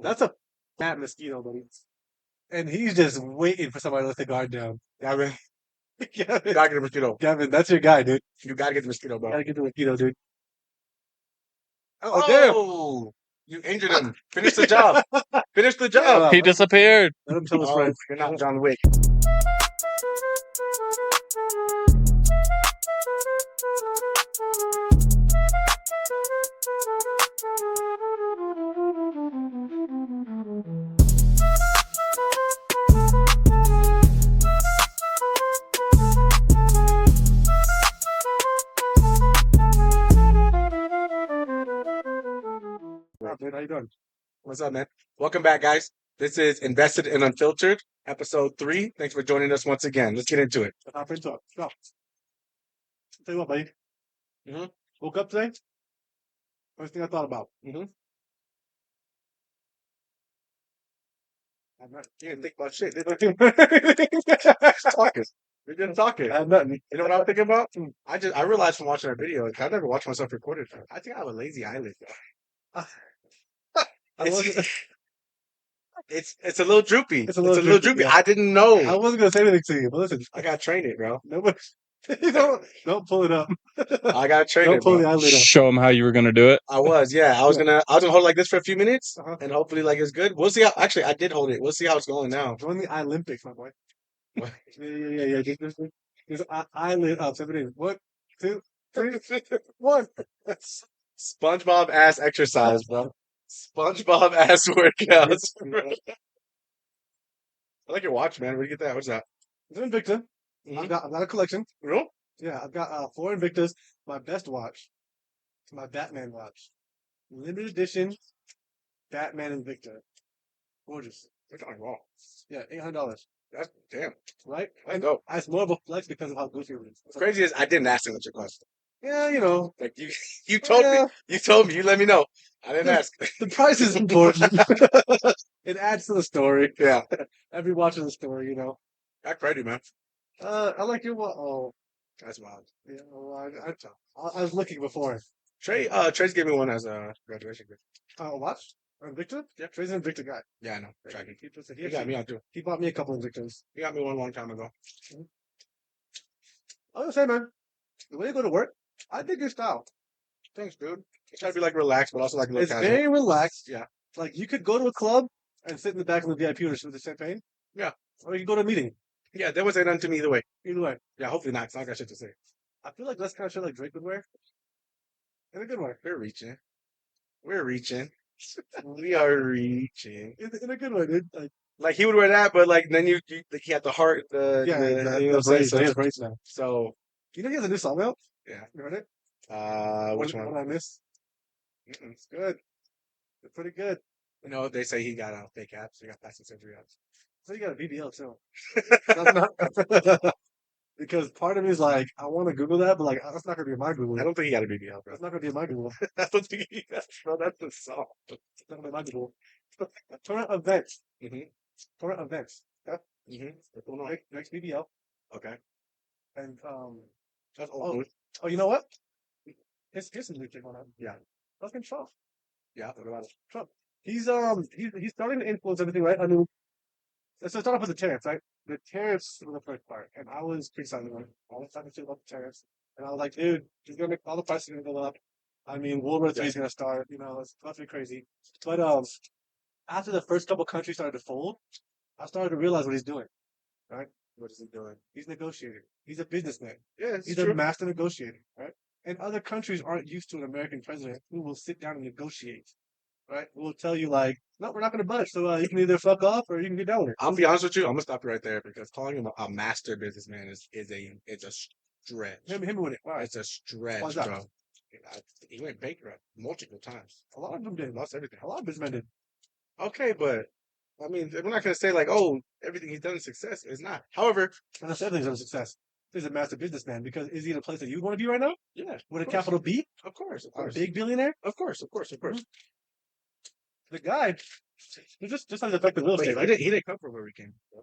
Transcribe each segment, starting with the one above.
That's a fat mosquito, buddy. And he's just waiting for somebody to let the guard down. Gavin, you Gavin, gotta get the mosquito. Gavin, that's your guy, dude. You gotta get the mosquito, You bro. gotta get the mosquito, dude. Oh, you injured him. Finish the job. Finish the job. He disappeared. Let him tell his Oh, friends. you're not John Wick. Dude, how you doing? What's up, man? Welcome back, guys. This is Invested and Unfiltered, episode 3. Thanks for joining us once again. Let's get into it. Hop into it. Go. Tell you what, buddy. Mhm. Woke up today. First thing I thought about. Mm-hmm. You didn't think about shit, did you? Talking. We're just talking. I have nothing. You know what I was thinking about? I realized from watching our video, I never watched myself recorded. I think I have a lazy eyelid. I wasn't, It's a little droopy. It's a little droopy, droopy. yeah. I didn't I know. wasn't gonna say anything to you, but listen, I gotta train it, bro. nobody, don't pull it up. I gotta train Don't it, pull bro. the eyelid up. Show him how you were gonna do it. I was gonna hold it like this for a few minutes, Uh-huh. and hopefully like it's good. We'll see how. Actually, I did hold it. We'll see how it's going now. Join the Olympics, my boy. What? Yeah. There's eyelid up. 7 days. 1, 2, 3, 1. SpongeBob ass exercise, bro. SpongeBob ass workouts. I like your watch, man. Where do you get that? What's that? It's an Invicta. Mhm. I've got a collection. Real? Yeah, I've got 4 Invictas. My best watch. It's my Batman watch. Limited edition Batman Invicta. Gorgeous. That's not wrong. Yeah, $800. That's damn. Right? That's And dope. it's more of a flex because of how goofy it is. What's crazy is I didn't ask him what your question. Yeah, you know. Like you told me. Yeah. You told me. You let me know. I didn't ask. The price is important. It adds to the story. Yeah. Every watch is a story, you know. That's ready, man. I like your watch. Oh, That's wild. yeah. Well, I was looking before. Trey's gave me one as a graduation gift. Watch? Invicta? Yeah, Trey's an Invicta guy. Yeah, I know. Tracking. He He got me on too. He bought me a couple Invictas. He got me one long time ago. I was gonna say, man, the way you go to work, I dig your style. Thanks, dude. It's gotta be like relaxed, but also like a little It's casual. very relaxed. Yeah. Like you could go to a club and sit in the back of the VIP with the champagne. Yeah. Or you could go to a meeting. Yeah, they would say nothing to me either way. Either way. Yeah, hopefully not, 'cause I don't got shit to say. I feel like that's kind of shit like Drake would wear. In a good way. We're reaching. We're reaching. We are reaching. In a good way, dude. Like he would wear that, but like then like he had the heart, you know what I'm saying? He has braids now. So You know he has a new song out? yeah. You heard it? Which one? What I miss? It's good. It's pretty good. You know, they say he got fake abs. He got plastic surgery abs. So you got a BBL too. That's not because part of me is like, I want to Google that, but like that's not gonna be my Google. I don't think he got a BBL, bro. That's not gonna be my Google. I don't think he got, bro. That's the song. It's not gonna be my Google. Torrent events. Mm-hmm. Torrent events. Yeah. Mm-hmm. Next BBL. Okay. And That's old news. oh, you know what? Here's some new thing on that. Yeah. Fucking Trump. Yeah. What about it? Trump. He's starting to influence everything, right? I mean, so start off with the tariffs, right? The tariffs were the first part, and I was criticizing like all the time shit about the tariffs, and I was like, dude, he's gonna make all the prices are gonna go up. I mean, World War III is gonna start. You know, it's about to be crazy. But after the first couple countries started to fold, I started to realize what he's doing. Right? What is he doing? He's negotiating. He's a businessman. Yeah, it's He's true. a master negotiator, right? And other countries aren't used to an American president who will sit down and negotiate, right? Who will tell you like, no, we're not going to budge. So you can either fuck off or you can get down with it. I'll be honest with you. I'm gonna stop you right there because calling him a master businessman is a stretch. Him with it. All right. It's a stretch, Why's that? bro. He went bankrupt multiple times. A lot of them did. Lost everything. A lot of businessmen did. Okay, but I mean, we're not gonna say like, oh, everything he's done is success. It's not. However, And that's everything's a success. He's a master businessman because is he in a place that you want to be right now? yeah, With a of course. capital B? Of course, of A course, big billionaire? of course, of course, of course. The guy, he's just like affected real But estate, right? he didn't come from where we came from.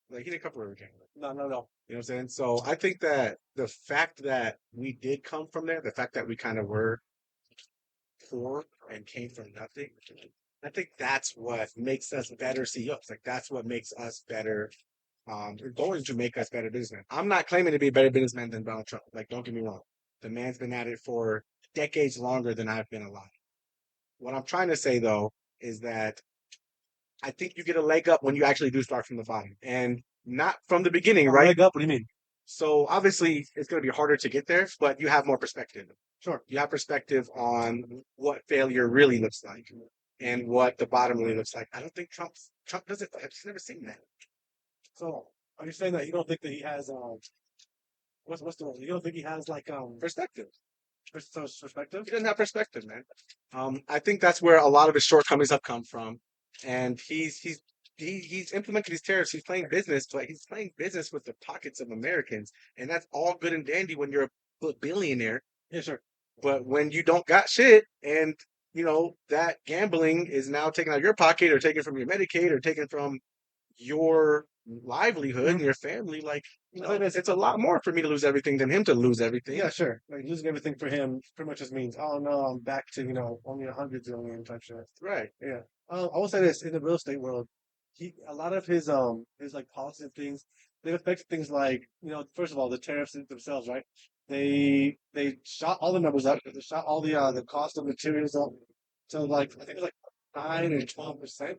Like he didn't come from where we came from. No. You know what I'm saying? So I think that the fact that we did come from there, the fact that we kind of were poor and came from nothing, I think that's what makes us better CEOs. Like that's what makes us better. Going to make us better businessmen. I'm not claiming to be a better businessman than Donald Trump. Like, don't get me wrong. The man's been at it for decades longer than I've been alive. What I'm trying to say though is that I think you get a leg up when you actually do start from the bottom and not from the beginning, right? Leg up? What do you mean? So obviously it's going to be harder to get there, but you have more perspective. Sure. You have perspective on what failure really looks like and what the bottom really looks like. I don't think Trump doesn't. I've just never seen that. So are you saying that you don't think that he has what's the word? You don't think he has like Perspective. perspective? He doesn't have perspective, man. I think that's where a lot of his shortcomings have come from, and he's implemented these tariffs. He's playing business, but he's playing business with the pockets of Americans, and that's all good and dandy when you're a billionaire. Yeah, sure. But when you don't got shit, and that gambling is now taken out of your pocket, or taken from your Medicaid, or taken from your livelihood and your family, like it's a lot more for me to lose everything than him to lose everything. Yeah, sure. Like losing everything for him pretty much just means, oh no, I'm back to only 100 million type shit. Right. Yeah. I will say this in the real estate world, a lot of his like policies and things, they affect things like first of all the tariffs themselves, right? They shot all the numbers up. They shot all the cost of materials up to like I think it was like 9 or 12%,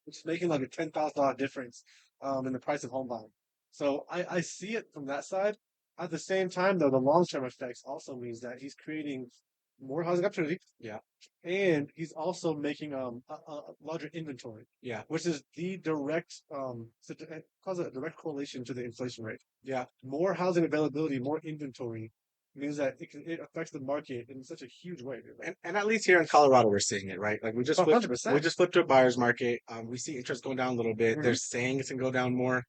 which is making like a $10,000 difference in the price of home buying. So I see it from that side. At the same time, though, the long term effects also means that he's creating more housing opportunity. Yeah. And he's also making a larger inventory. Yeah. Which is the direct it causes a direct correlation to the inflation rate. Yeah. More housing availability, more inventory means that it affects the market in such a huge way. And at least here in Colorado, we're seeing it, right? Like we just 100%. we just flipped to a buyer's market. We see interest going down a little bit. Mhm. They're saying it's gonna go down more.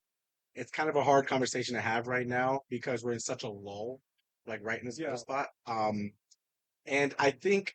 It's kind of a hard conversation to have right now because we're in such a lull, like right in this middle spot. And I think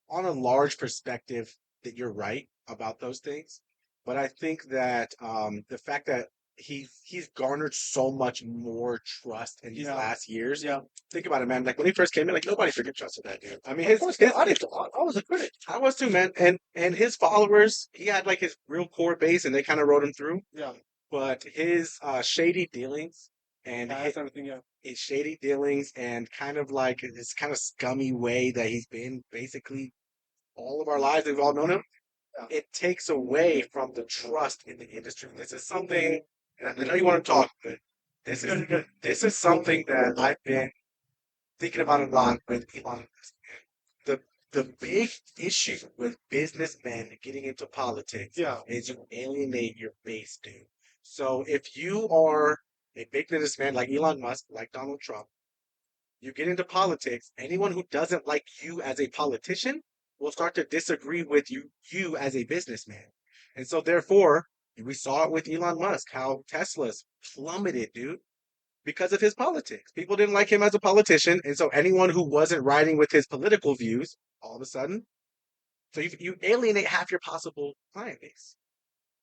on a large perspective that you're right about those things, but I think that the fact that he's garnered so much more trust in these last years. Yeah. Think about it, man. Like when he first came in, like nobody freaking trusted that dude. I mean, I was a critic. I was too, man. And his followers, he had like his real core base, and they kind of wrote him through. Yeah. But his shady dealings and That's everything. Yeah. his shady dealings and kind of like this kind of scummy way that he's been basically all of our lives, we've all known him. It takes away from the trust in the industry. This is something, and I know you want to talk, but this is something that I've been thinking about a lot with Elon Musk. The big issue with businessmen getting into politics is you alienate your base, dude. So if you are a big businessman like Elon Musk, like Donald Trump, you get into politics, anyone who doesn't like you as a politician will start to disagree with you as a businessman. And so therefore, we saw it with Elon Musk, how Tesla's plummeted, dude, because of his politics. People didn't like him as a politician, and so anyone who wasn't riding with his political views, all of a sudden, so you alienate half your possible client base.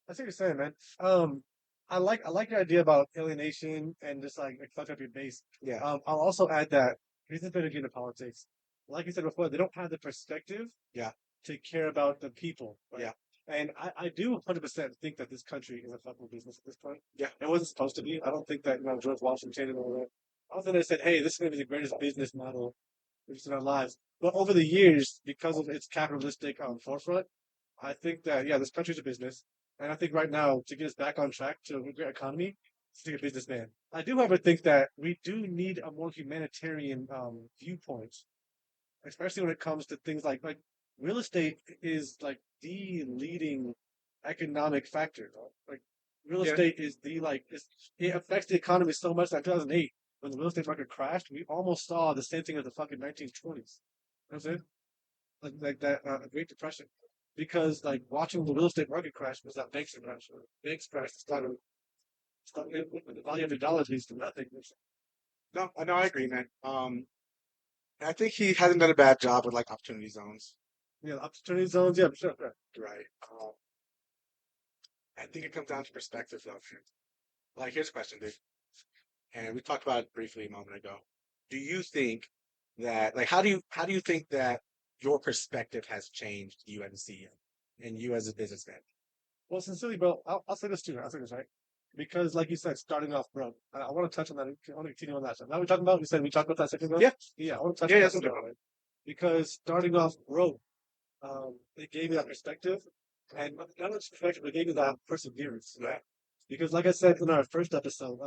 I see what you're saying, man. I like your idea about alienation and just like fuck up your base. Yeah. I'll also add that reasons better get into politics. Like you said before, they don't have the perspective. Yeah. To care about the people. Right? Yeah. And I do 100% think that this country is a fucking business at this point. Yeah. It wasn't supposed to be. I don't think that George Washington and all that. I don't think they said, hey, this is going to be the greatest business model in our lives. But over the years, because of its capitalistic forefront, I think that this country's a business, and I think right now to get us back on track to a great economy, to be a businessman. I do, however, think that we do need a more humanitarian viewpoint, especially when it comes to things like real estate is like the leading economic factor. Like real estate is it affects the economy so much that in 2008, when the real estate market crashed, we almost saw the same thing as the fucking 1920s. You know what I'm saying? Like that Great Depression. Because like watching the real estate market crash was that banks crash. Banks crash started the value of the dollar leads to nothing. No, I agree, man. I think he hasn't done a bad job with like opportunity zones. Yeah, opportunity zones. Yeah, sure. Right. I think it comes down to perspective, though. Like, here's a question, dude. And we talked about it briefly a moment ago. Do you think that, like, how do you think that your perspective has changed, you as a CEO and you as a businessman? Well, sincerely, bro, I'll say this too. I'll say this, right? Because, like you said, starting off broke. I want to touch on that. I want to continue on that. So now we're talking about. You said we talked about that a second ago. Yeah. Yeah. I want to touch Yeah, on yeah, that. something. Right? Because starting off broke, it gave me that perspective, and not just perspective, it gave me that perseverance. Yeah. Because, like I said in our first episode,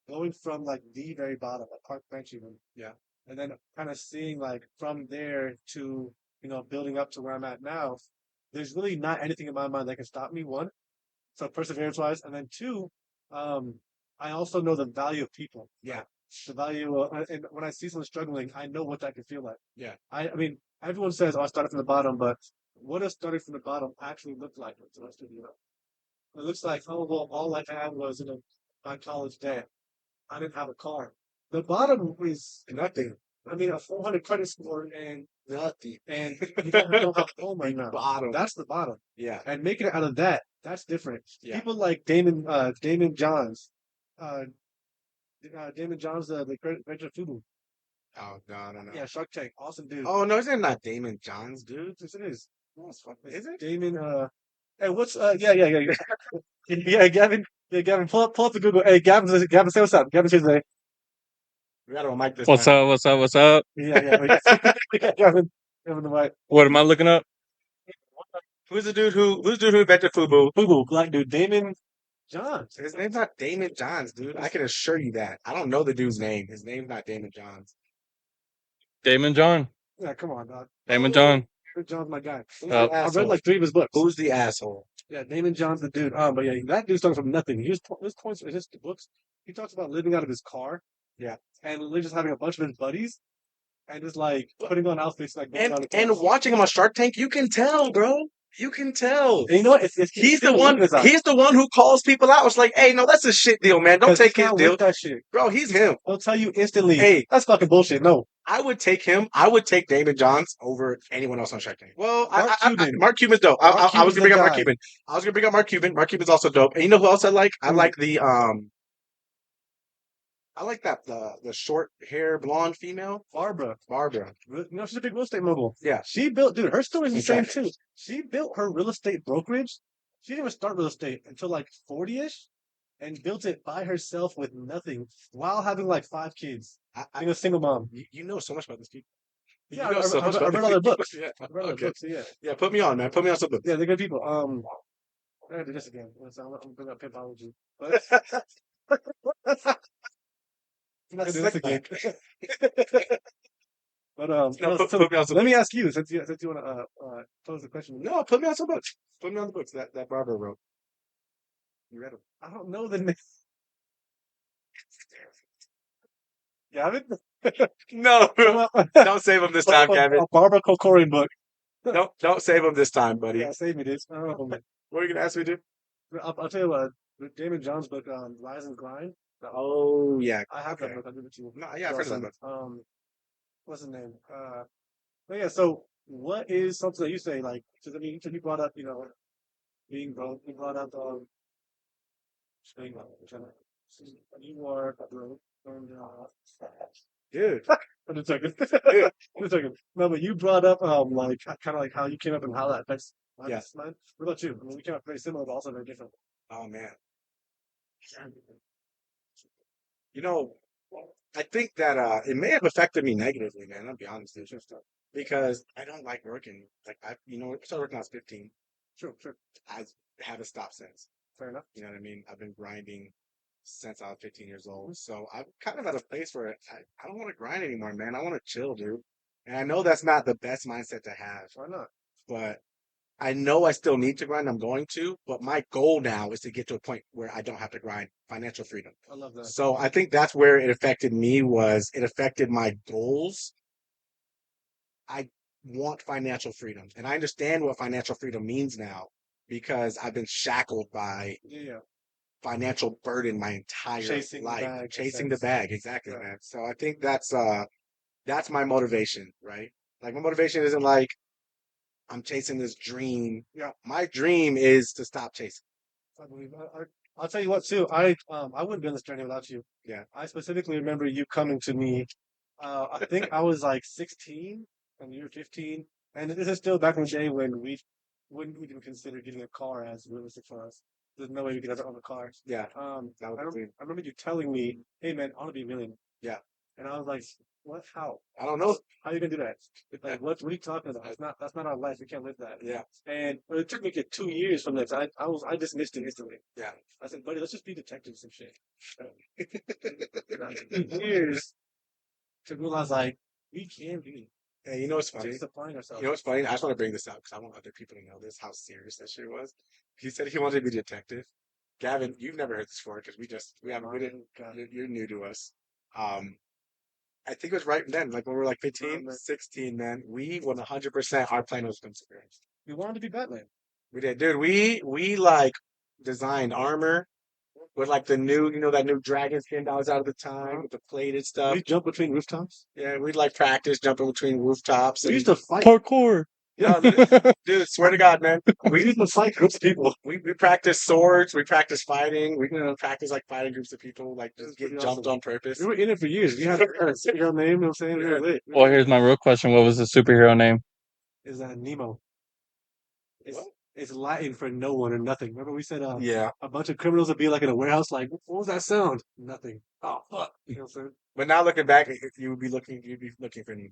going from like the very bottom, like park bench even, Yeah. and then kind of seeing like from there to building up to where I'm at now, there's really not anything in my mind that can stop me. One, so perseverance wise, and then two, um, I also know the value of people. Yeah. The value, and when I see someone struggling, I know what that can feel like. Yeah. I mean, everyone says, "Oh, I started from the bottom," but what does starting from the bottom actually look like? It looks like, oh well, all I had was my college debt. I didn't have a car. The bottom is Nothing. I mean, a 400 credit score and Nothing. and you don't have a home right now. Bottom. That's the bottom. Yeah. And making it out of that, that's different. Yeah. People like Damon Johns, Damon Johns, the creator of Fubu. Oh, no. Yeah, Shark Tank, awesome dude. Oh, no, isn't it not Damon Johns, dude? Yes, it is. No, it's fucking, It's is it? Damon? Hey, what's yeah. Yeah, Gavin. Yeah, Gavin, pull up the Google. Hey, Gavin, say what's up. Gavin says, We got to mic this What's time. up? What's up? What's up? yeah. Gavin, the mic. What am I looking up? Who's the dude who invented Fubu? Fubu, black dude, Damon Johns. His name's not Damon Johns, dude. I can assure you that. I don't know the dude's name. His name's not Damon Johns. Damon John. Yeah, come on, dog. Damon John. Damon John's my guy. Oh. I read like 3 of his books. Who's the asshole? Yeah, Damon John's the dude. But yeah, that dude started from nothing. His points in his books, he talks about living out of his car. Yeah. And literally just having a bunch of his buddies and just like putting on outfits like going on And watching him on Shark Tank, you can tell, bro. You can tell. And you know what? He's the one. He's the one who calls people out. It's like, hey, no, that's a shit deal, man. Don't take his deal, that shit. bro. He's him. He'll tell you instantly. Hey, that's fucking bullshit. No, I would take him. I would take Damon Johns over anyone else on Shark Tank. Well, Mark Cuban's dope. I was gonna bring up Mark Cuban. I was gonna bring up Mark Cuban. Mark Cuban's also dope. And you know who else I like? I like the I like that the short hair blonde female, Barbara. You know, she's a big real estate mogul. Yeah, she built. Dude, her story's the same too. She built her real estate brokerage. She didn't even start real estate until like 40ish, and built it by herself with nothing while having like 5 kids. Being a single mom. You know so much about this people. Yeah, I read all their books. Yeah, put me on, man. Put me on some books. Yeah, they're good people. I'm gonna do this again. I'm gonna bring up pimpology. I'm not gonna do this again. But let me ask you, since you want to pose the question. No, put me on some books. Put me on the books that Barbara wrote. You read them? I don't know the name. Gavin? No, don't save them this time, Gavin. A Barbara Kokorian book. Don't save them this time, buddy. Yeah, save me, dude. What are you gonna ask me to do? I'll tell you what. Damon John's book, Rise and Grind. Oh yeah, I have that book. I'll give it to you. No, yeah, I've heard of that book. What's his name? But yeah. So, what is something that you say like? Because I mean, you brought up, being broke. You brought up you are broke. Dude. Wait a second. No, but you brought up like kind of like how you came up and how that affects mine. What about you? I mean, we came up very similar, but also very different. Oh man. You know, I think that it may have affected me negatively, man. I'll be honest with you, because I don't like working. Like I started working when I was 15. Sure. I haven't stopped since. Fair enough. You know what I mean? I've been grinding since I was 15 years old. So I'm kind of at a place where I don't want to grind anymore, man. I want to chill, dude. And I know that's not the best mindset to have. Why not? But I know I still need to grind. I'm going to. But my goal now is to get to a point where I don't have to grind. Financial freedom. I love that. So I think that's where it affected me. It affected my goals. I want financial freedom. And I understand what financial freedom means now because I've been shackled by financial burden my entire life. Chasing the bag. Exactly, man. So I think that's my motivation, right? Like my motivation isn't like I'm chasing this dream. Yeah. My dream is to stop chasing. I believe. I'll tell you what too. I wouldn't be on this journey without you. Yeah. I specifically remember you coming to me. I think I was like 16 and you were 15, And this is still back in the day when we wouldn't even consider getting a car as realistic for us. There's no way we could ever own a car. Yeah. I remember you telling me, "Hey man, I want to be a millionaire." Yeah. And I was like, "What? How? I don't know. How are you gonna do that? Like, what are you talking about? That's not our life. We can't live that." Yeah. And it took me like 2 years from that. I dismissed it instantly. Yeah. I said, "Buddy, let's just be detectives and shit." 2 years to realize like we can be Hey, you know what's funny? just applying ourselves. You know what's funny? I just want to bring this up because I want other people to know this, how serious that shit was. He said he wanted to be a detective. Gavin, you've never heard this before because we didn't, you're new to us. Um, I think it was right then, like when we were like 15, 16, man, we 100% our plan was become superheroes. We wanted to be Batman. We did, dude. We like designed armor with like the new, that new dragon skin that was out at the time with the plated stuff. We jump between rooftops. Yeah, we'd like practice jumping between rooftops. We used to fight. Parkour. No, dude, swear to God, man. We used to fight groups of people. We practice swords. We practice fighting. We practice like fighting groups of people, like just getting jumped on purpose. We were in it for years. We had a superhero name. You know what I'm saying? We were lit. Well, here's my real question. What was the superhero name? Is that Nemo? What? It's Latin for no one or nothing. Remember we said Yeah. a bunch of criminals would be like in a warehouse, like, what was that sound? Nothing. Oh fuck. You know what I'm saying? But now looking back, you'd be looking for Nemo.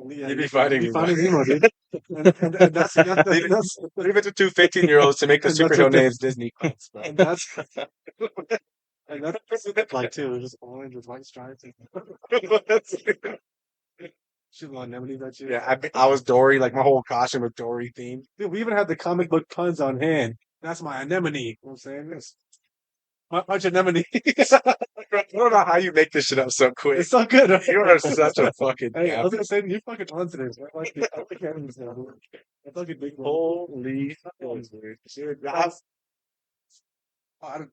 Yeah, You'd be fighting you'd Nemo. be finding Nemo, dude. And that's Leave it to two 15-year-olds to make the And that's superhero what they- names Disney quotes, bro. and that's and that's like too, just orange with white stripes. She's gonna never leave that shit. Yeah, I was Dory, like my whole costume was Dory themed. Dude, we even had the comic book puns on hand. That's my anemone. You know what I'm saying? That's my anemone. I don't know how you make this shit up so quick. It's so good. Right? You are such a fucking Hey, I was gaff. gonna say you're fucking on today. Bro. I like animals now. Dude. I fucking big one. Holy dude. I don't-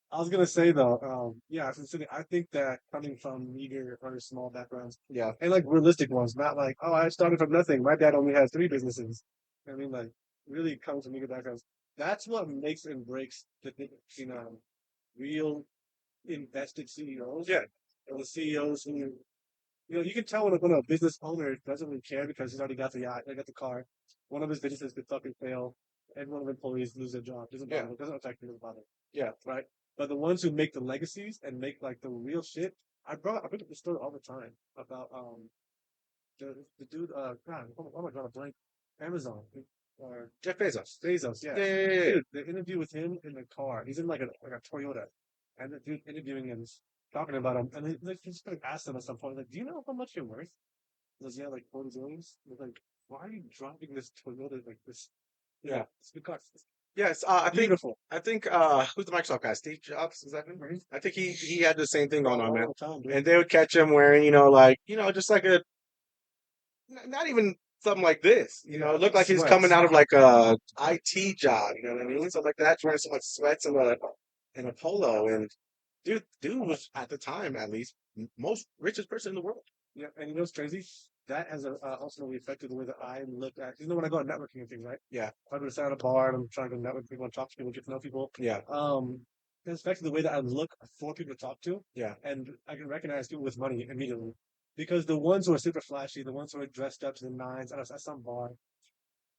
I was gonna say though, yeah, sincerely, I think that coming from meager or small backgrounds, Yeah. and like realistic ones, not like, oh, I started from nothing. My dad only has 3 businesses. I mean, like, really comes from meager backgrounds. That's what makes and breaks the real invested CEOs. Yeah. Or the CEOs who, you can tell when a business owner doesn't really care because he's already got the yacht, they got the car. One of his businesses could fucking fail, and one of the employees lose their job. Doesn't bother. Doesn't affect me. Doesn't bother. Yeah. Right. But the ones who make the legacies and make like the real shit, I bring up the story all the time about the dude God, oh my god, a blank Amazon or Jeff Bezos. Bezos, yeah. Yeah. Dude, the interview with him in the car, he's in like a Toyota, and the dude interviewing him is talking about him, and he's just gonna ask him at some point, like, do you know how much you're worth? He goes, yeah, like 40 zillions. He's like, why are you driving this Toyota like this? Yeah. It's good car. Yes, I think Beautiful. who's the Microsoft guy? Steve Jobs, is that him? I think he had the same thing going on, man. All the time, dude. And they would catch him wearing, just like not even something like this. It looked like he's Sweats. coming out of like a IT job, you know what I mean? Something like that, wearing so much sweats and a polo. And dude was at the time at least most richest person in the world. Yeah, and you know what's crazy? That has ultimately affected the way that I look at. When I go on networking and things, right? Yeah. If I go to sit at a bar and I'm trying to network with people and talk to people, get to know people. Yeah. It's affected the way that I look for people to talk to. Yeah. And I can recognize people with money immediately because the ones who are super flashy, the ones who are dressed up to the nines at some bar,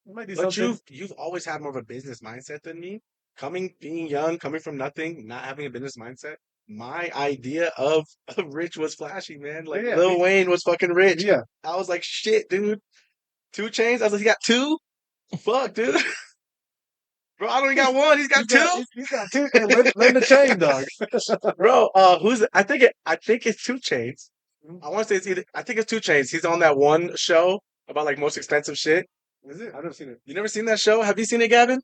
it might be But something. you've always had more of a business mindset than me. Being young, coming from nothing, not having a business mindset. My idea of rich was flashy, man. Like Yeah, Lil Wayne was fucking rich. Yeah. I was like, shit, dude. 2 Chainz. I was like, he got 2? Fuck, dude. Bro, I don't even got 1. He's got 2. He's got 2. Hey, lend the chain, dog. Bro, I think it's 2 Chainz. I want to say I think it's 2 Chainz. He's on that one show about like most expensive shit. Is it? I've never seen it. You never seen that show? Have you seen it, Gavin?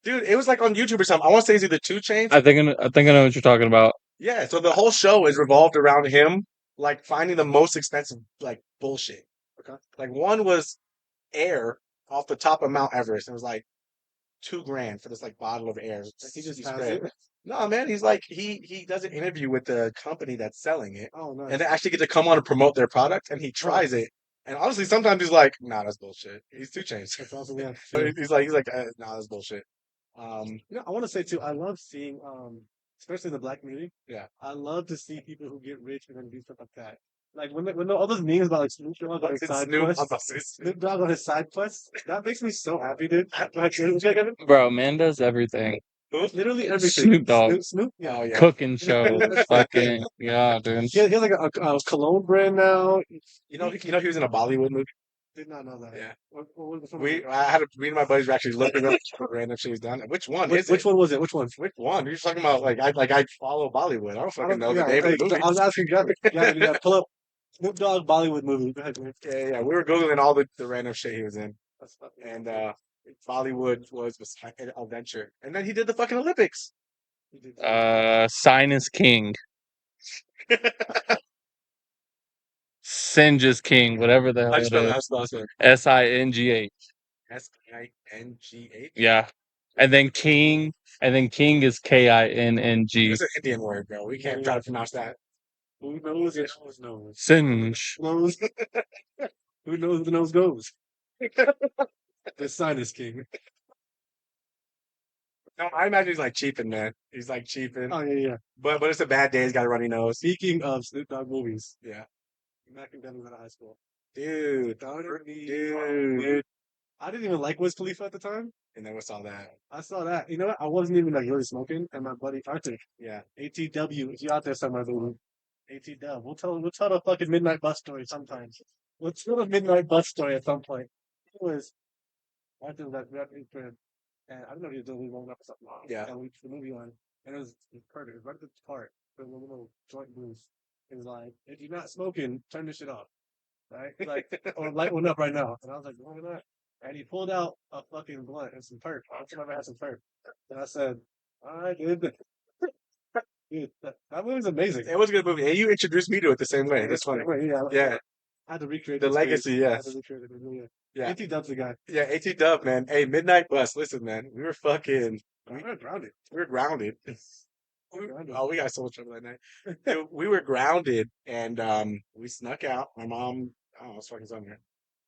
Dude, it was like on YouTube or something. I want to say it's either 2 Chainz. I think I know what you're talking about. Yeah, so the whole show is revolved around him, like finding the most expensive, like bullshit. Okay. Like one was air off the top of Mount Everest. It was like $2,000 for this like bottle of air. He just has sprayed. it. No, man, he's like he does an interview with the company that's selling it, Oh, nice. and they actually get to come on and promote their product, and he tries it. And honestly, sometimes he's like, "Nah, that's bullshit." He's 2 Chainz. That's awesome. Yeah. He's like, "Nah, that's bullshit." I want to say too, I love seeing, especially in the black community. Yeah. I love to see people who get rich and then do stuff like that. Like when all those memes about like Snoop Dogg on his side quests, Snoop Dogg on his side quests, that makes me so happy, dude. Like, Bro, man does everything. literally everything. Snoop Dogg, Snoop, yeah. Oh yeah. cooking shows, fucking yeah, dude. He has like a cologne brand now. You know he was in a Bollywood movie. Did not know that. Yeah. What was the film? Me and my buddies were actually looking up random shit he's done. Which one is Which it? one was it? Which one? Which one? You're talking about I follow Bollywood. I don't fucking know the Yeah, name of the movie. I was asking, yeah, pull up Snoop Dogg Bollywood movie. Go ahead, man. Yeah. We were googling all the random shit he was in, That's fucking and Bollywood was an adventure, and then he did the fucking Olympics. he did. Sinus King, Singe is King, whatever the hell I it just spelled is. it. That's the Singh. Singh. Yeah. And then King is Kinn. It's an Indian word, bro. We can't try to pronounce that. Who knows? It knows. Singe. Knows. Who knows? The nose goes. The sinus king. No, I imagine he's like cheaping, man. He's like cheaping. Oh yeah. But it's a bad day. He's got a runny nose. Speaking of Snoop Dogg movies, Yeah. Mac and Devin was out of high school. Dude. Dude. I didn't even like Wiz Khalifa at the time. And then what's all that? I saw that. You know what? I wasn't even like really smoking, and my buddy Arthur, Yeah. ATW, if you out there somewhere, baby. ATW. We'll tell the fucking midnight bus story sometimes. We'll tell the midnight bus story at some point. It was Arthur was at his crib, and I don't know if he was doing rolling up or something. Yeah. And we put the movie on, and it was perfect. It was right at the part, the little joint booth. It was like, if you're not smoking, turn this shit off, right? Like, or light one up right now. And I was like, why not? And he pulled out a fucking blunt and some perp. I never had some perp. And I said, all right, dude. Dude, that movie's amazing. It was a good movie. And you introduced me to it the same way. That's funny. Yeah. I had to recreate The this legacy, movie. I had yes. to recreate it. Yeah. AT Dub's the guy. Yeah, AT Dub, man. Hey, Midnight Bus. Listen, man. We were fucking. We were grounded. We were grounded. Grounded. Oh, we got so much trouble that night. Dude, we were grounded, and we snuck out. My mom, I don't know what's fucking on here.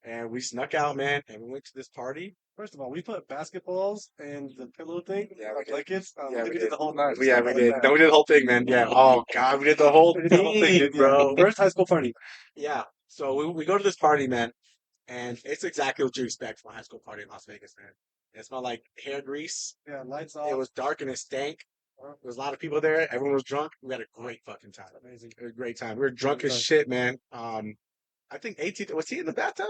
And we snuck out, man, and we went to this party. First of all, we put basketballs and the pillow thing, Yeah, like blankets. Yeah, we did the whole night. Yeah, we did. No, we did the whole thing, man. Yeah. Oh God, we did the whole We did the whole thing, thing, dude, bro. yeah. First high school party. Yeah. So we go to this party, man, and it's exactly what you expect from a high school party in Las Vegas, man. It smelled like hair grease. Yeah, lights off. It was dark and it stank. There was a lot of people there. Everyone was drunk. We had a great fucking time. Amazing. It was a great time. We were drunk as shit, man. I think AT was he in the bathtub?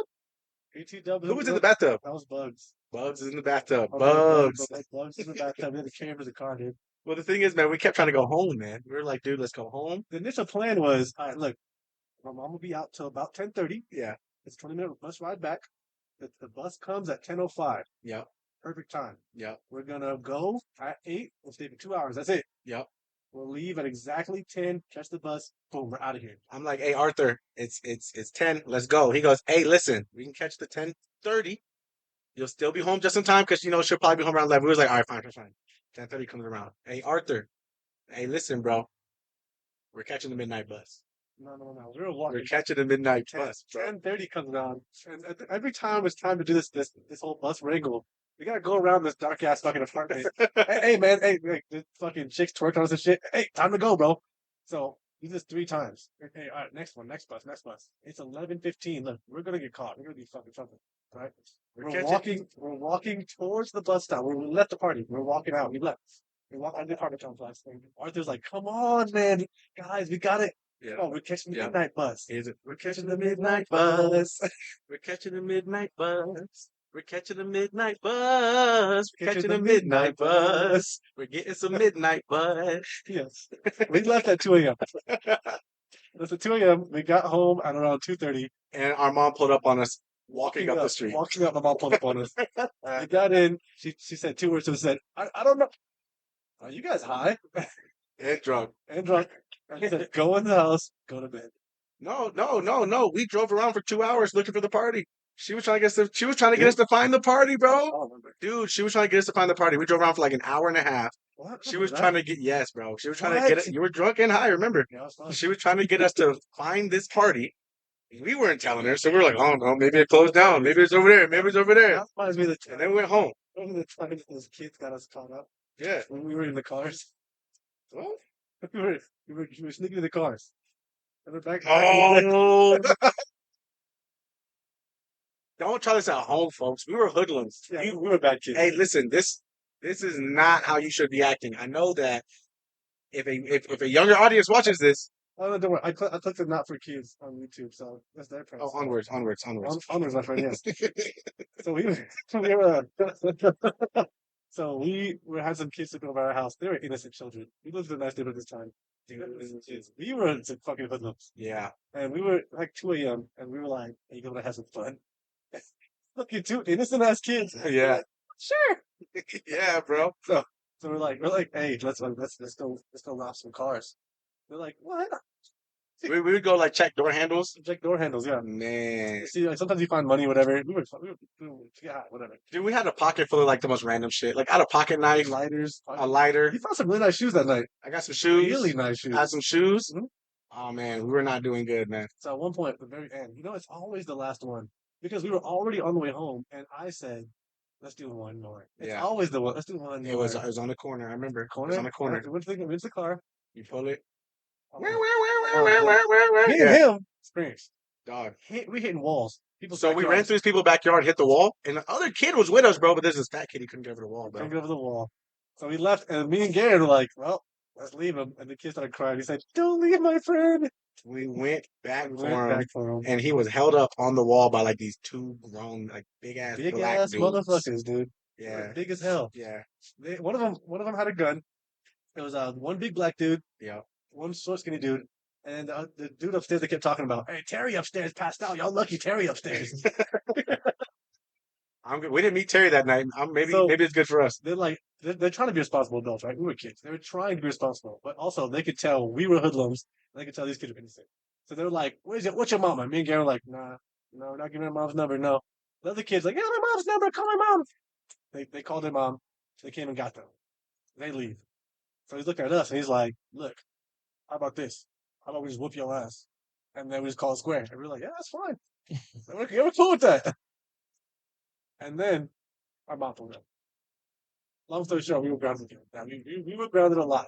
ATW. Who was in the bathtub? That was Bugs. Bugs is in the bathtub. Okay, Bugs. Bugs in the bathtub. We had to carry him to the car, dude. Well, the thing is, man, we kept trying to go home, man. We were like, dude, let's go home. The initial plan was, all right, look, my mom will be out till about 10:30. Yeah. It's a 20-minute bus ride back. The bus comes at 10:05. Yep. Perfect time. Yep. We're gonna go at 8. We'll stay for 2 hours. That's it. Yep. We'll leave at exactly 10. Catch the bus. Boom. We're out of here. I'm like, hey, Arthur, it's 10. Let's go. He goes, hey, listen, we can catch the 10:30. You'll still be home just in time because she'll probably be home around 11. We was like, all right, fine. 10:30 comes around. Hey, Arthur. Hey, listen, bro. We're catching the midnight bus. No. We were walking. We're catching the midnight bus, bro. 10:30 comes around, and every time it's time to do this whole bus wrangle, we gotta go around this dark ass fucking apartment. hey, man, this fucking chicks twerking on us and shit. Hey, time to go, bro. So do this 3 times. Hey, all right, next bus. It's 11:15. Look, we're gonna get caught. We're gonna be fucking trouble, right? We're walking towards the bus stop. We left the party. We're walking out. We left. We walk out the apartment complex. Arthur's like, "Come on, man, guys, we got it." Yeah. Oh, we're catching the midnight bus. We're catching the midnight bus. We're catching the midnight bus. We're catching the midnight bus. We're catching the midnight bus. We're getting some midnight bus. Yes. We left at 2 a.m. That's at 2 a.m. We got home at around 2:30. And our mom pulled up on us walking up the street. Walking up, my mom pulled up on us. We got in. She said 2 words to us. Said, I don't know. Are you guys high? And drunk. And drunk. And he said, go in the house, go to bed. No. We drove around for 2 hours looking for the party. She was trying to get us to find the party, bro. Dude, she was trying to get us to find the party. We drove around for like an hour and a half. What? She was trying to get bro. She was trying to What? get it. You were drunk and high, remember? Yeah, that's fine. She was trying to get us to find this party. We weren't telling her, so we were like, oh no, maybe it closed down. Maybe it's over there. Maybe it's over there. That reminds me of the time. And then we went home. Remember the time those kids got us caught up Yeah. when we were in the cars? What? We were sneaking in the cars. And we're back. Oh, don't try this at home, folks. We were hoodlums. Yeah, we were bad kids. Hey, listen, this is not how you should be acting. I know that if a younger audience watches this, Oh, no, don't worry. I clicked the not for kids on YouTube, so that's their price. onwards. Onwards, my friend. Yes. So we were so we were had some kids sleeping over at our house. They were innocent children. We lived in a nice neighborhood this time. They were innocent kids. We were some fucking hoodlums, Yeah. and we were like 2 a.m. and we were like, "Hey, you gonna have some fun?" Look, you two innocent ass kids. Yeah. Sure. Yeah, bro. So we're like, hey, let's go rob some cars. They're like, what? We would go like check door handles. Check door handles, yeah. Man. You see, like sometimes you find money, whatever. Yeah, whatever. Dude, we had a pocket full of like the most random shit. Like I had a pocket knife, Lighters. a lighter. You found some really nice shoes that night. I got some shoes. Really nice shoes. I had some shoes. Mhm. Oh man, we were not doing good, man. So at one point, at the very end, it's always the last one because we were already on the way home, and I said, "Let's do one more." It's Yeah. always the one. Let's do one more. It was on the corner. I remember. Corner. It was on the corner. When's the car? You pull it. Oh, Yeah. Me and him experience. Dog. We hitting walls. So we ran through this people's backyard, hit the wall, and the other kid was with us, bro. But there's this fat kid, he couldn't get over the wall, bro. Couldn't get over the wall. So we left, and me and Garen were like, "Well, let's leave him." And the kid started crying. He said, "Don't leave my friend." We went back We for went him, back for him. and he was held up on the wall by like these two grown, like big ass black dudes. Motherfuckers, dude. Yeah, Big as hell. yeah, One of them had a gun. It was one big black dude, yeah. one short skinny dude, and the dude upstairs they kept talking about. Hey, Terry upstairs passed out. Y'all lucky Terry upstairs. I'm good. We didn't meet Terry that night. Maybe So- it's good for us. They're trying to be responsible adults, right? We were kids. They were trying to be responsible, but also they could tell we were hoodlums. And they could tell these kids were innocent. So they were like, What's your mama?" And me and Garen were like, "Nah, no, we're not giving her mom's number. No." The other kids like, "Yeah, my mom's number. Call my mom." They called their mom. They came and got them. They leave. So he's looking at us and he's like, "Look, how about this? How about we just whoop your ass? And then we just call it square." And we're like, "Yeah, that's fine. We're cool with that." And then our mom pulled up. Long story short, we were grounded again. Now, we were grounded a lot.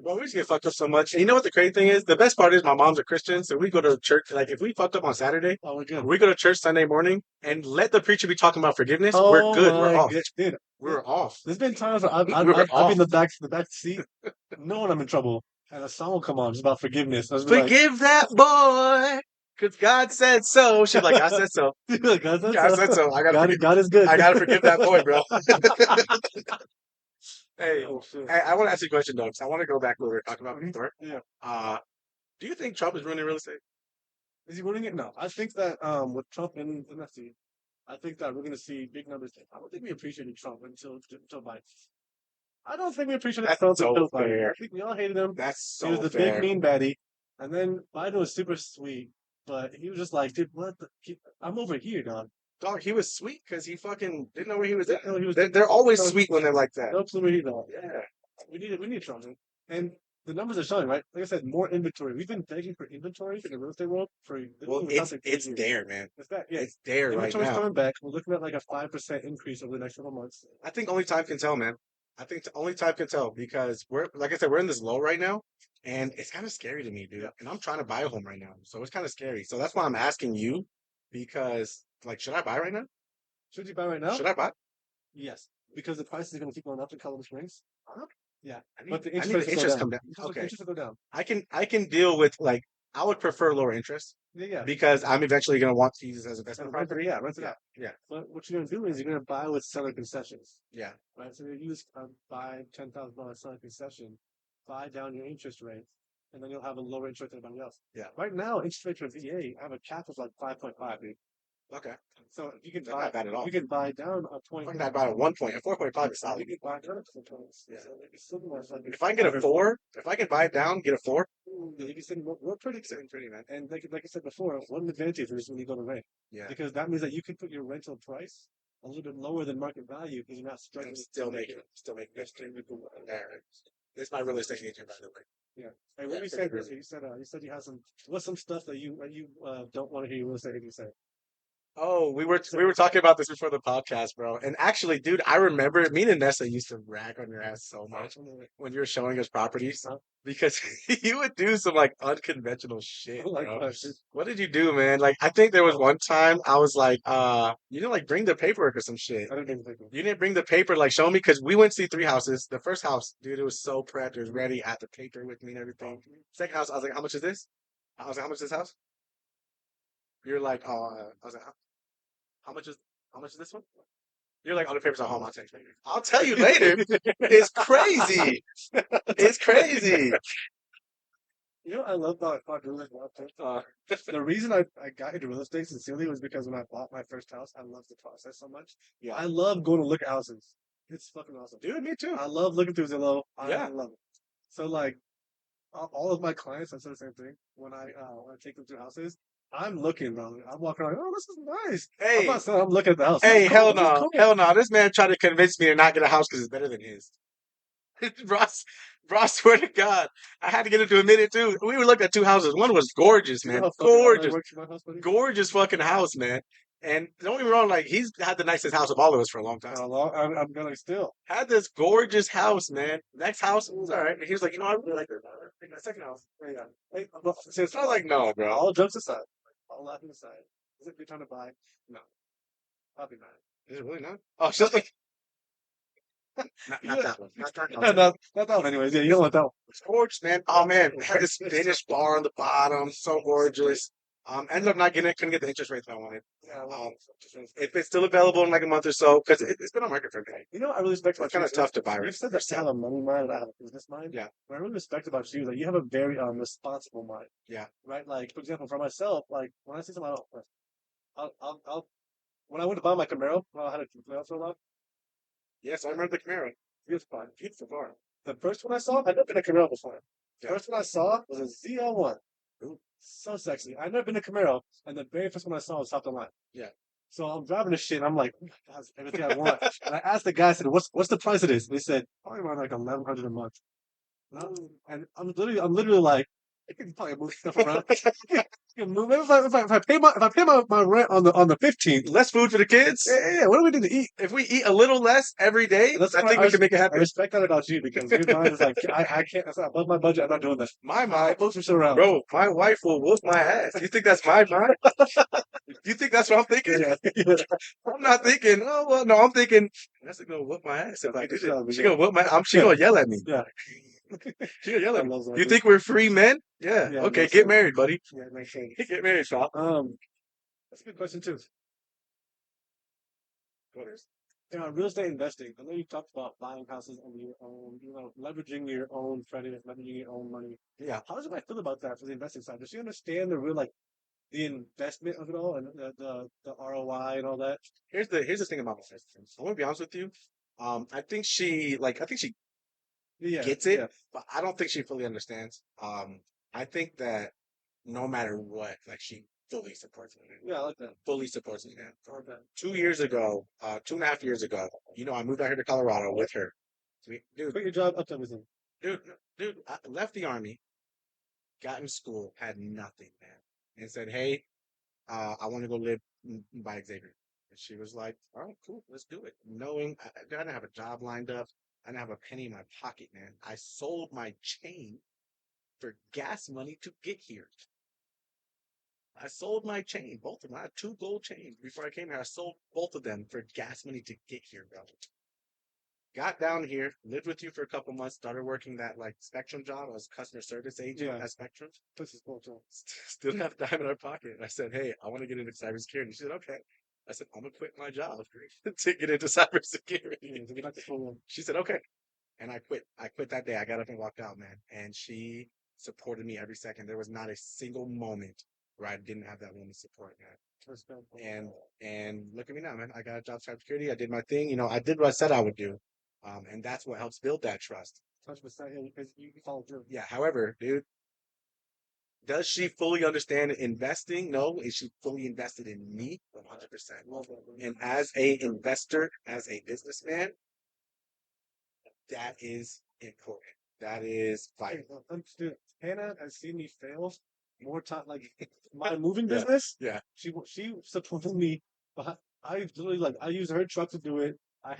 Well, we just get fucked up so much. And you know what the crazy thing is? The best part is my mom's a Christian, so we go to church. Like if we fucked up on Saturday, Oh, we're good. we go to church Sunday morning and let the preacher be talking about forgiveness. We're good. We're off. Dude, We're off. there's been times where I've We're been off. in the back seat, knowing I'm in trouble, and a song will come on just about forgiveness. I was like, Forgive that boy, because God said so. She's like, I said so. God God said so. God is good. I gotta forgive that boy, bro. Hey, Oh, shit. I want to ask you a question, though. 'Cause I want to go back to what we were talking about before. Yeah. Do you think Trump is ruining real estate? Is he winning it? No. I think that with Trump in the next year, I think that we're going to see big numbers. I don't think we appreciated Trump until Biden. I don't think we appreciated That's Trump so until fair. Biden. I think we all hated him. That's He was so the fair. big mean baddie, and then Biden was super sweet, but he was just like, "Dude, I'm over here, dog." Dog, he was sweet because he fucking didn't know where he was at. No, he was- They're always no, sweet when they're like that. No clue where he dog. Yeah. We need Trump, man. And the numbers are showing, right? Like I said, more inventory. We've been begging for inventory in the real estate world for Well, it's there, man. It's that, yeah. It's there right Inventory's now. coming back. We're looking at like a 5% increase over the next several months. I think only time can tell, man. I think only time can tell because like I said, we're in this low right now, and it's kind of scary to me, dude. Yeah. And I'm trying to buy a home right now, so it's kind of scary. So that's why I'm asking you, because like, should I buy right now? Should you buy right now? Should I buy? Yes, because the prices are going to keep going up in Colorado Springs. Yeah, But the I need interest the rates interest go come down. down. Okay, Interest will go down. I can deal with like I would prefer lower interest Yeah. because I'm eventually going to want to use this as investment Rent property. rent it out. Yeah, But what you're going to do is you're going to buy with seller concessions. yeah. Right, so you use buy $10,000 seller concession, buy down your interest rate, and then you'll have a lower interest than everybody else. Yeah. Right now, interest rate for VA, I have a cap of like 5.5, dude. Okay. So if you can That's not bad at all. you can buy down a point. If I can buy a 1 point, a 4.5 is You solid. can buy down to points. Yeah. So it's similar, it's like If I can get a 4, if I can buy it down, get a 4. you can say we're pretty excited, man. And like I said before, one advantage is when you go to rent, Yeah. because that means that you can put your rental price a little bit lower than market value because you're not struggling. Still make it. It's my real estate agent, by the way. Yeah. Hey, what you said? You said you had some. What's some stuff that you don't want to hear your real estate agent say? Oh, we were talking about this before the podcast, bro. And actually, dude, I remember me and Nessa used to rag on your ass so much when you were showing us properties because you would do some like unconventional shit, Like bro. what? What did you do, man? Like, I think there was one time I was like, you didn't like bring the paperwork or some shit. I didn't even think of it. You didn't bring the paper, like show me, because we went to see three houses. The first house, dude, it was so prepped, it was ready, I had the paper with me and everything. Second house, I was like, how much is this? I was like, how much is this house? You're like, I was like, how much is how much is this one? You're like, oh, the paper's at home. I'll text you later. I'll tell you later. It's crazy. It's crazy. You know, what I love about real estate. The reason I got into real estate sincerely was because when I bought my first house, I loved the process so much. Yeah, I love going to look at houses. It's fucking awesome. dude, me too. I love looking through Zillow. I Yeah. love it. So like all of my clients, I say the same thing when I take them through houses. I'm looking, bro. I'm walking around. Oh, this is nice. I'm Hey, not saying I'm looking at the house. This is hey, cool. hell This is no, cool. hell no. This man tried to convince me to not get a house because it's better than his. Ross, Ross, swear to God, I had to get him to admit it too. We were looking at two houses. One was gorgeous, Do you know man, how fucking hard I gorgeous, worked for my house, buddy? gorgeous fucking house, man. And don't get me wrong, like he's had the nicest house of all of us for a long time. I'm gonna still. Had this gorgeous house, man. Next house was all right. And he was like, you know, I really like that. Take my second house. Yeah. Hey, So it's not like, no, bro. all jokes aside, all laughing aside, is it you're trying to buy? No, probably not. Is it really not? Oh, so like, not that one. Not that one. Not that one, anyways. Yeah, you don't want that one. It's gorgeous, man. Oh man, it had this finished bar on the bottom, so gorgeous. Ended up not getting it, couldn't get the interest rates that I wanted. Yeah, If it's still available in like a month or so, because it's been on market for a minute. you know what I really respect It's about kind you. of tough to buy. You said that you have a money mind and I have a business mind. Yeah. What I really respect about you is that you have a very responsible mind. Yeah. Right? Like for example, for myself, like when I see something, I'll when I went to buy my Camaro, well, I had a Camaro for a while. Yes, I remember the Camaro. Beautiful, beautiful car. The first one I saw, I'd never been a Camaro before. The Yeah. first one I saw was a ZL1. Ooh. So sexy. I'd never been a Camaro, and the very first one I saw was top of the line. Yeah. So I'm driving this shit, and I'm like, oh my God, it's everything I want. And I asked the guy, I said, what's the price of this? And he said, probably around like 1,100 a month. And I'm literally like, I can probably move stuff around. I can move. If I pay my rent on the 15th, Less food for the kids. yeah, what do we need to eat? If we eat a little less every day, That's I why think we can make it I happen. respect that about you because your mind is like, I can't, that's not above my budget. I'm not doing that. My I'll mind, move some shit around. bro, my wife will whoop my ass. You think that's my mind? You think that's what I'm thinking? Yeah. I'm not thinking, oh, well, no, I'm thinking, that's gonna whoop my ass if I do it. She gonna whoop she gonna yell at me. Yeah. She gonna yell I at me. love that. You think we're free men? Yeah. Yeah, Okay, makes get sense. married, buddy. Yeah, it makes sense. Get married, pal. That's a good question too. Real estate investing. I know you talked about buying houses on your own, leveraging your own credit, leveraging your own money. Yeah. How does your wife feel about that for the investing side? Does she understand the real the investment of it all and the ROI and all that? Here's the thing about my sister. I'm gonna be honest with you. I think she Yeah, gets it, yeah. but I don't think she fully understands. I think that no matter what, like she fully supports me. Yeah, I like that. Fully supports me, man. I like that. 2 years ago, 2.5 years ago, I moved out here to Colorado with her. Dude, Quit your job up to everything. dude, I left the army, got in school, had nothing, man, and said, "Hey, I want to go live by Xavier." And she was like, "All right, cool, let's do it." Knowing I didn't have a job lined up, I didn't have a penny in my pocket, man. I sold my chain for gas money to get here. I sold my chain, both of them. I had two gold chains before I came here. I sold both of them for gas money to get here, bro. Got down here, lived with you for a couple months, started working that like Spectrum job. I was customer service agent at Spectrum. This is cool too. Still didn't have time in our pocket. And I said, "Hey, I want to get into cybersecurity." She said, "Okay." I said, "I'm gonna quit my job to get into cybersecurity." She said, "Okay." And I quit. I quit that day. I got up and walked out, man. And she supported me every second. There was not a single moment where I didn't have that woman's support, man. And look at me now, man. I got a job cybersecurity. I did my thing. I did what I said I would do. And that's what helps build that trust. 100%. Yeah, because you follow through. Yeah. However, dude, does she fully understand investing? No. Is she fully invested in me? 100%. And as a investor, as a businessman, that is important. That is vital. Dude, Hannah has seen me fail more time. Like my moving Yeah. business, Yeah. she supported me. But I literally like I used her truck to do it. I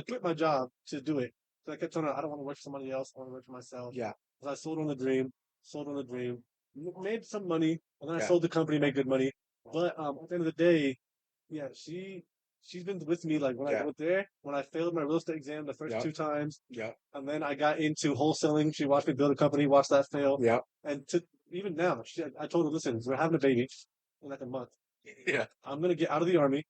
quit my job to do it. So I kept telling her I don't want to work for somebody else. I want to work for myself. Yeah. So I sold on the dream. Sold on the dream. Made some money, and then I Yeah. sold the company, made good money. But at the end of the day, yeah, she's been with me like when I Yeah. went there, when I failed my real estate exam the first Yeah. 2 times, Yeah. and then I got into wholesaling. She watched me build a company, watched that fail, Yeah. and to even now, I told her, listen, we're having a baby in like a month. Yeah. I'm gonna get out of the army,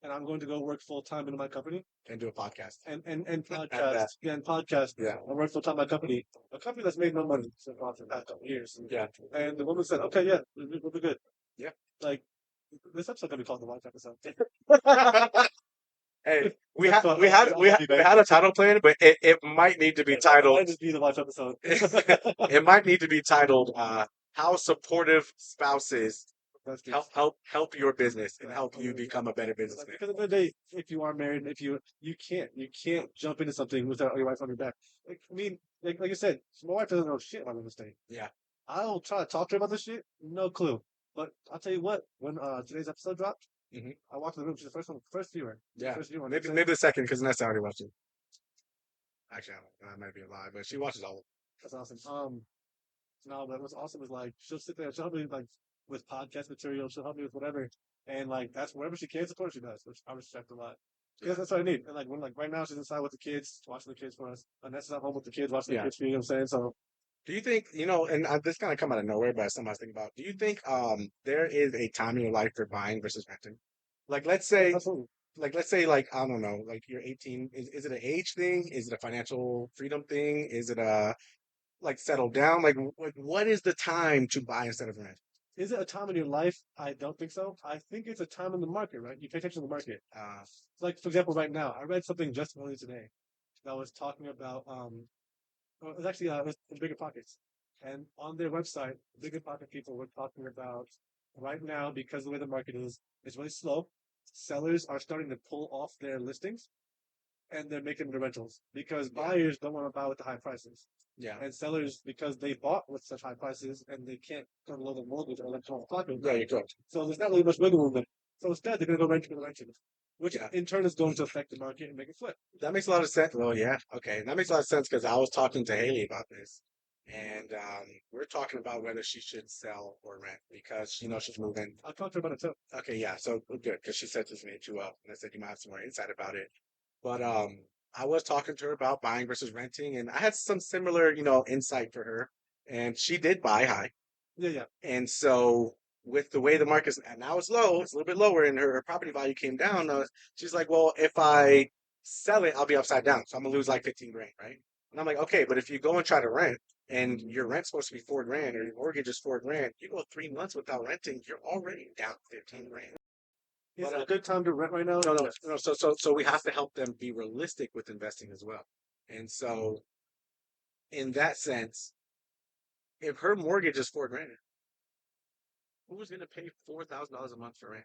and I'm going to go work full time into my company And do a podcast. and that. podcast, yeah, and podcast. Yeah. I work full time in my company, a company that's made no money so far for the past couple years. Yeah. And the woman said, okay, yeah, we'll be good. Yeah. Like this episode gonna be called the wife episode. Hey, we That's had fun. we had we had, I'll be we back. had a title plan, but it might need to be Might titled. just be the wife episode. It might need to be titled "How Supportive Spouses That's good. Help Your Business and Help You Become a Better Businessman." Because at the end of the day, if you are married, if you can't jump into something without your wife on your back. Like I mean, like you said, my wife doesn't know shit about real estate. Yeah. I'll try to talk to her about this shit, no clue. But I'll tell you what, when today's episode dropped, Mhm. I walked in the room. She's the first viewer. Yeah. First viewer. Maybe the second because Nessa already watched it. Actually, I don't know. That might be a lie, but she watches all of That's awesome. No, but what's awesome is like she'll sit there, she'll help me like with podcast material, she'll help me with whatever, and like that's whatever she can support, she does, which I respect a lot. Because that's what I need. And like when like right now she's inside with the kids, watching the kids for us, and that's at home with the kids, watching the Yeah. kids for you know what I'm saying? So Do you think, and this kind of come out of nowhere, but something I was thinking about. Do you think there is a time in your life for buying versus renting? Like absolutely. let's say like I don't know, like you're 18. Is it an age thing? Is it a financial freedom thing? Is it a like settle down? Like what is the time to buy instead of rent? Is it a time in your life? I don't think so. I think it's a time in the market, right? You pay attention to the market. Like for example, right now, I read something just earlier today that was talking about well, it was actually it was Bigger Pockets, and on their website, Bigger Pocket people were talking about right now because the way the market is, it's really slow. Sellers are starting to pull off their listings, and they're making the rentals because buyers don't want to buy with the high prices, Yeah. and sellers because they bought with such high prices and they can't go below the mortgage or electronic pocket. Yeah, you're correct. So there's not really much wiggle room there. So instead, they're going to go rent it, which Yeah. in turn is going to affect the market and make it flip. That makes a lot of sense. Well, yeah. Okay. That makes a lot of sense because I was talking to Haley about this. And we're talking about whether she should sell or rent because she's moving. I'll talk to her about it too. Okay, yeah, so good because she said this to me too, and I said you might have some more insight about it. But I was talking to her about buying versus renting, and I had some similar, insight for her, and she did buy high, Yeah, yeah. and so with the way the market's and now it's low, it's a little bit lower, and her property value came down. She's like, well, if I sell it, I'll be upside down, so I'm gonna lose like 15 grand, right? And I'm like, okay, but if you go and try to rent, and your rent's supposed to be 4 grand, or your mortgage is 4 grand, you go 3 months without renting, you're already down 15 grand. Is it a good time to rent right now? No. So we have to help them be realistic with investing as well. And so, in that sense, if her mortgage is 4 grand, who's going to pay $4,000 a month for rent?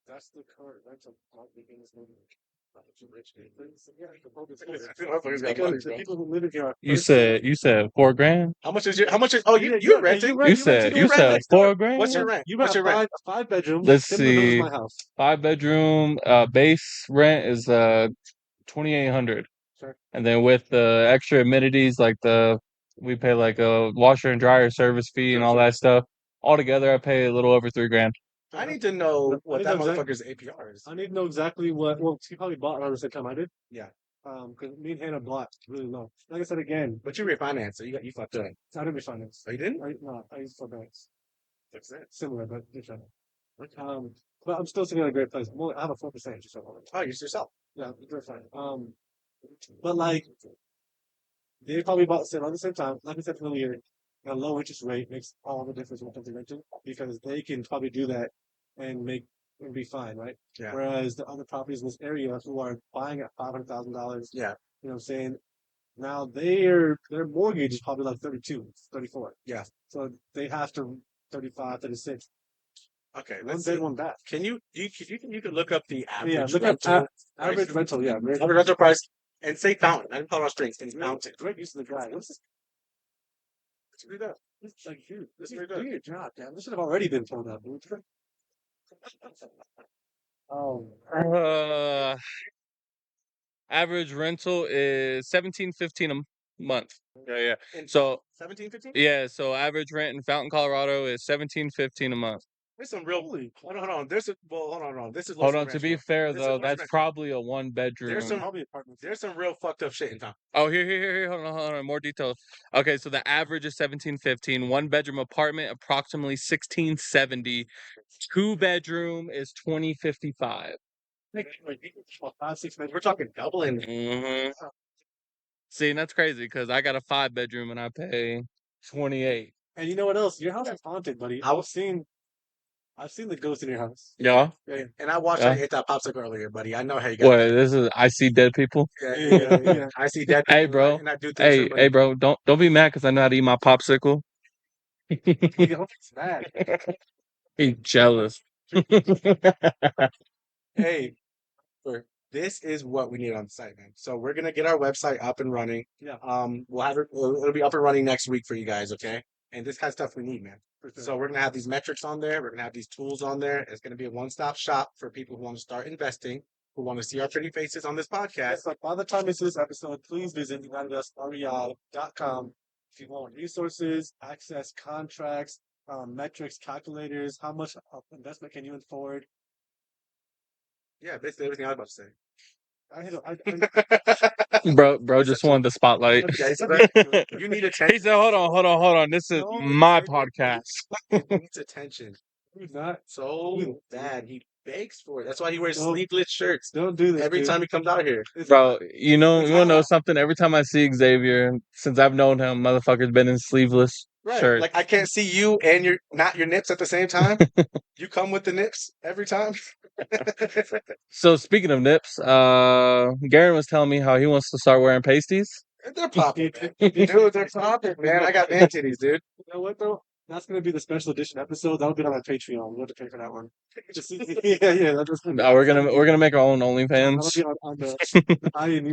That's the current rental market in this movie. Motherfuckers got money, Because the bro. people who live in here are You thirsty. said 4 grand. How much is your? How much is? Oh, Yeah, you're yeah, renting. you rent You too. said next door. 4 grand. What's your rent? You What's rent your rent? a 5 bedroom. Let's Similar to see. my house. 5 bedroom. Base rent is 2,800, Sure. and then with the extra amenities like we pay like a washer and dryer service fee and all that stuff. Altogether, I pay a little over 3 grand. I need to know what that I need to know motherfucker's APR is. I need to know exactly what. Well, he probably bought around the same time I did. Yeah. Because me and Hannah bought really low. Like I said again, But you refinanced, so you fucked up. I didn't refinance. Oh, you didn't? I used forbearance. What's that? Similar, but different. Okay. But I'm still sitting in a great place. I have a 4% just over. Oh, you're yourself. Yeah, they're fine. But like they probably bought around the same time. Like I said earlier, a low interest rate makes all the difference when it comes to renting because they can probably do that and be fine, right? Yeah. Whereas the other properties in this area who are buying at $500,000, Yeah. you know what I'm saying? Now their mortgage is probably like 32, 34. Yeah. So they have to 35, 36. Okay. One Let's bed, see. one bath. Can you can look up the average Yeah, look up rental average price? rental. Yeah, Average rental price and say Fountain. I didn't call it Springs. In Fountain. great use of the guy. What's this? Let's read that. It's like, dude, do your job, damn. This should have already been pulled up, dude. Oh, Average rental is $17.15 a month. Yeah. And So 17.15. yeah, so average rent in Fountain, Colorado is $17.15 a month. There's some real. holy. Hold on. Hold on. This is Hold luxury on. To ranch, be bro. fair, This is though, luxury that's ranch. probably a one bedroom. There's some Probably apartments. There's some real fucked up shit in town. Oh, here. Hold on. More details. Okay, so the average is $17.15. One bedroom apartment, approximately $16.70. Two bedroom is $20.55. Like, 5, 6 minutes. We're talking doubling. Mm-hmm. See, and that's crazy because I got a 5 bedroom and I pay $28. And you know what else? Your house is haunted, buddy. I've seen the ghost in your house. Yeah. And I watched Yeah. you hit that popsicle earlier, buddy. I know how you got What? that. This is I see dead people. Yeah. I see dead Hey, people, bro. and I do things for Hey, money. bro. Don't be mad because I know how to eat my popsicle. It's bad. He's jealous. Hey, this is what we need on the site, man. So we're gonna get our website up and running. Yeah. We'll have it. It'll be up and running next week for you guys, okay? And this kind of stuff we need, man. For sure. So we're gonna have these metrics on there. We're gonna have these tools on there. It's gonna be a one-stop shop for people who want to start investing, who want to see our pretty faces on this podcast. Yes, like by the time you see this episode, please visit UnitedUsREI.com if you want resources, access contracts, metrics, calculators, how much investment can you afford. Yeah, basically everything I was about to say. Bro just wanted the spotlight. Okay, so you need He attention. said, hold on. This is No, my it's podcast. He needs attention Who's not? so bad. He begs for it. That's why he wears Don't- sleeveless shirts Don't do this every dude. time he comes out here. Bro, you know It's you wanna know hot. something? Every time I see Xavier, since I've known him, motherfucker's been in sleeveless Right. shirts. Like I can't see you and your nips at the same time. You come with the nips every time. So speaking of nips, Garen was telling me how he wants to start wearing pasties. They're popping, man. Dude, they're popping, man. I got man titties, dude. You know what though? That's gonna be the special edition episode. That'll be on my Patreon. We'll have to pay for that one. Just yeah. That's No, we're gonna make our own that'll OnlyFans. be on the I and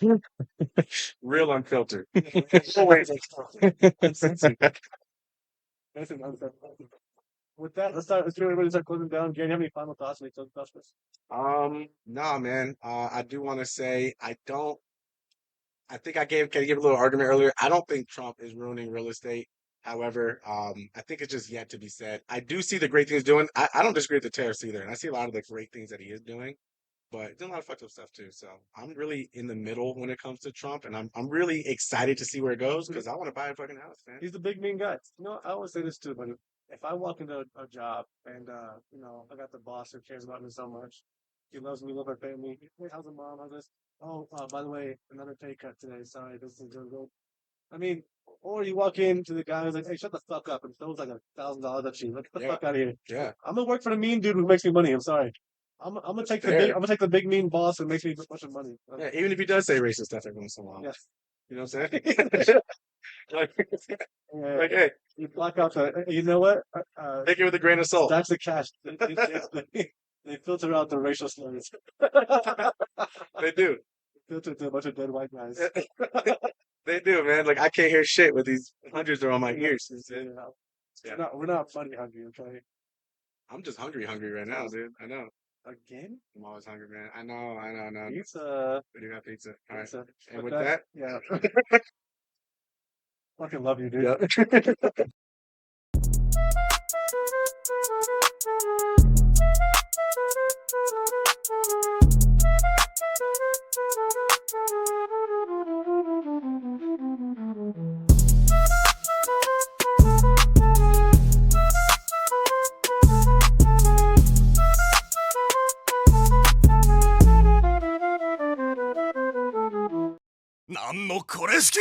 you. Real unfiltered. Uncensored. Listen, uncensored. With that, let's do everybody start closing down. Gary, you have any final thoughts? Any closing thoughts for us? Nah, man. I do want to say I think I gave a little argument earlier. I don't think Trump is ruining real estate. However, I think it's just yet to be said. I do see the great things doing. I don't disagree with the tariffs either, and I see a lot of the great things that he is doing. But he's doing a lot of fucked up stuff too. So I'm really in the middle when it comes to Trump, and I'm really excited to see where it goes because I want to buy a fucking house, man. He's the big mean guy. You know, I always say this too, but if I walk into a job and you know, I got the boss who cares about me so much, he loves me, love my family. Hey, how's the mom? How's this? Oh, by the way, another pay cut today. Sorry, this is gonna go. I mean, or you walk into the guy who's like, "Hey, shut the fuck up," and throws like $1,000 at you. Like, get the fuck out of here. Yeah. I'm gonna work for the mean dude who makes me money. I'm sorry. I'm gonna take I'm gonna take the big mean boss who makes me a bunch of money. Yeah, even if he does say racist stuff every once in a while. Yeah. You know what I'm saying? like, hey, you block out the. You know what? take it with a grain of salt. That's the cash. They filter out the racial slurs. They do. Filter to a bunch of dead white guys. They do, man. Like I can't hear shit with these hundreds are on my ears. Yeah. We're not money hungry, okay? I'm just hungry right now, dude. I know. Again? I'm always hungry, man. I know. Pizza. We do have pizza. All right. Pizza. And with that, yeah. Fucking love you, dude. yep.なんのこれ好き